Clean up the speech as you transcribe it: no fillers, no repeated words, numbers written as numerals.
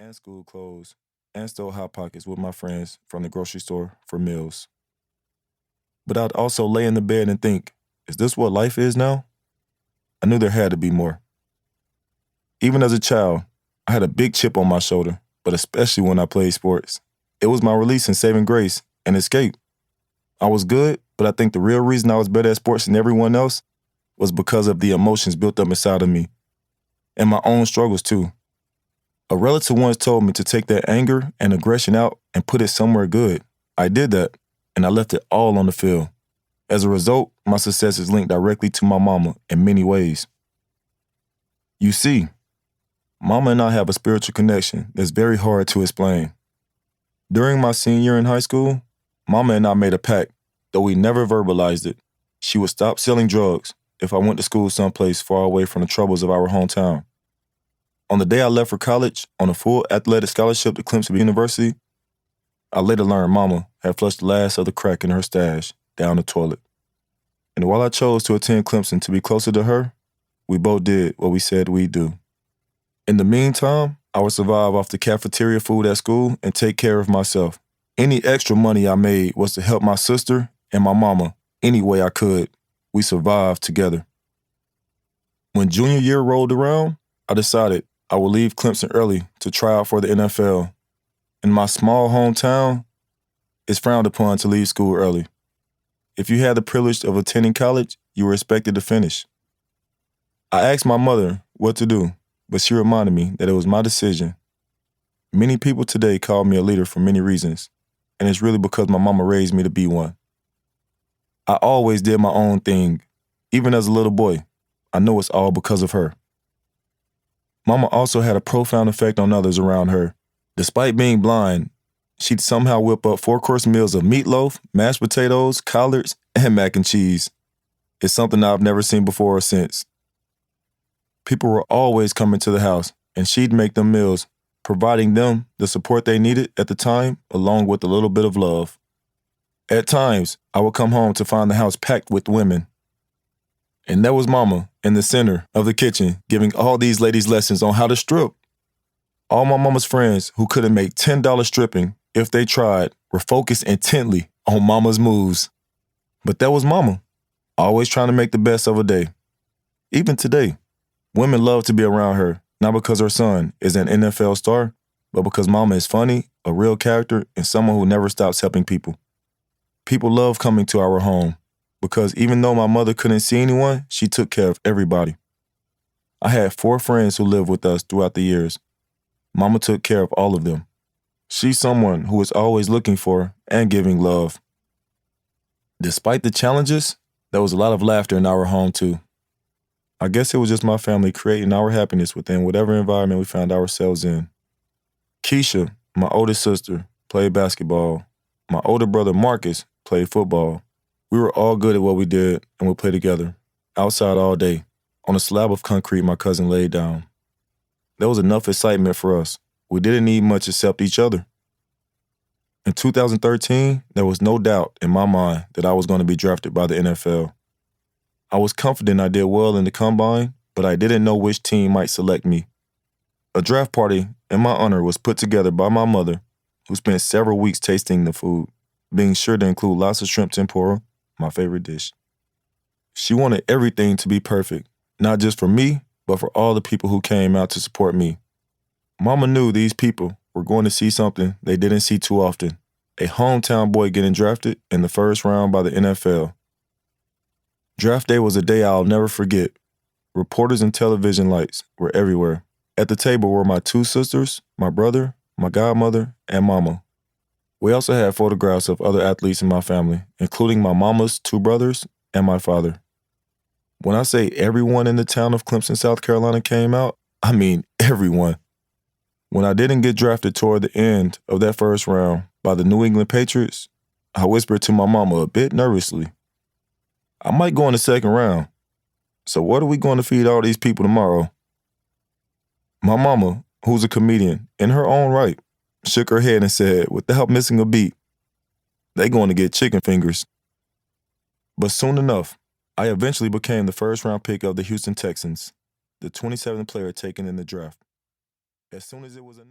and school clothes and stole Hot Pockets with my friends from the grocery store for meals. But I'd also lay in the bed and think, is this what life is now? I knew there had to be more. Even as a child, I had a big chip on my shoulder, but especially when I played sports. It was my release and saving grace and escape. I was good, but I think the real reason I was better at sports than everyone else was because of the emotions built up inside of me, and my own struggles too. A relative once told me to take that anger and aggression out and put it somewhere good. I did that, and I left it all on the field. As a result, my success is linked directly to my mama in many ways. You see, Mama and I have a spiritual connection that's very hard to explain. During my senior year in high school, Mama and I made a pact, though we never verbalized it. She would stop selling drugs if I went to school someplace far away from the troubles of our hometown. On the day I left for college on a full athletic scholarship to Clemson University, I later learned Mama had flushed the last of the crack in her stash down the toilet. And while I chose to attend Clemson to be closer to her, we both did what we said we'd do. In the meantime, I would survive off the cafeteria food at school and take care of myself. Any extra money I made was to help my sister and my mama any way I could. We survived together. When junior year rolled around, I decided I would leave Clemson early to try out for the NFL. In my small hometown, it's frowned upon to leave school early. If you had the privilege of attending college, you were expected to finish. I asked my mother what to do, but she reminded me that it was my decision. Many people today call me a leader for many reasons, and it's really because my mama raised me to be one. I always did my own thing. Even as a little boy, I know it's all because of her. Mama also had a profound effect on others around her. Despite being blind, she'd somehow whip up 4-course meals of meatloaf, mashed potatoes, collards, and mac and cheese. It's something I've never seen before or since. People were always coming to the house, and she'd make them meals, providing them the support they needed at the time, along with a little bit of love. At times, I would come home to find the house packed with women. And there was Mama in the center of the kitchen, giving all these ladies lessons on how to strip. All my mama's friends who couldn't make $10 stripping, if they tried, were focused intently on Mama's moves. But that was Mama, always trying to make the best of a day. Even today, women love to be around her, not because her son is an NFL star, but because Mama is funny, a real character, and someone who never stops helping people. People love coming to our home because even though my mother couldn't see anyone, she took care of everybody. I had 4 friends who lived with us throughout the years. Mama took care of all of them. She's someone who is always looking for and giving love. Despite the challenges, there was a lot of laughter in our home too. I guess it was just my family creating our happiness within whatever environment we found ourselves in. Keisha, my oldest sister, played basketball. My older brother Marcus played football. We were all good at what we did and would play together, outside all day, on a slab of concrete my cousin laid down. There was enough excitement for us. We didn't need much except each other. In 2013, there was no doubt in my mind that I was going to be drafted by the NFL. I was confident I did well in the combine, but I didn't know which team might select me. A draft party in my honor was put together by my mother, who spent several weeks tasting the food, being sure to include lots of shrimp tempura, my favorite dish. She wanted everything to be perfect, not just for me, but for all the people who came out to support me. Mama knew these people were going to see something they didn't see too often, a hometown boy getting drafted in the first round by the NFL. Draft day was a day I'll never forget. Reporters and television lights were everywhere. At the table were my 2 sisters, my brother, my godmother, and Mama. We also had photographs of other athletes in my family, including my mama's 2 brothers and my father. When I say everyone in the town of Clemson, South Carolina came out, I mean everyone. When I didn't get drafted toward the end of that first round by the New England Patriots, I whispered to my mama a bit nervously, I might go in the second round. So what are we going to feed all these people tomorrow? My mama, who's a comedian in her own right, shook her head and said, without missing a beat, they going to get chicken fingers. But soon enough, I eventually became the first round pick of the Houston Texans, the 27th player taken in the draft. As soon as it was announced,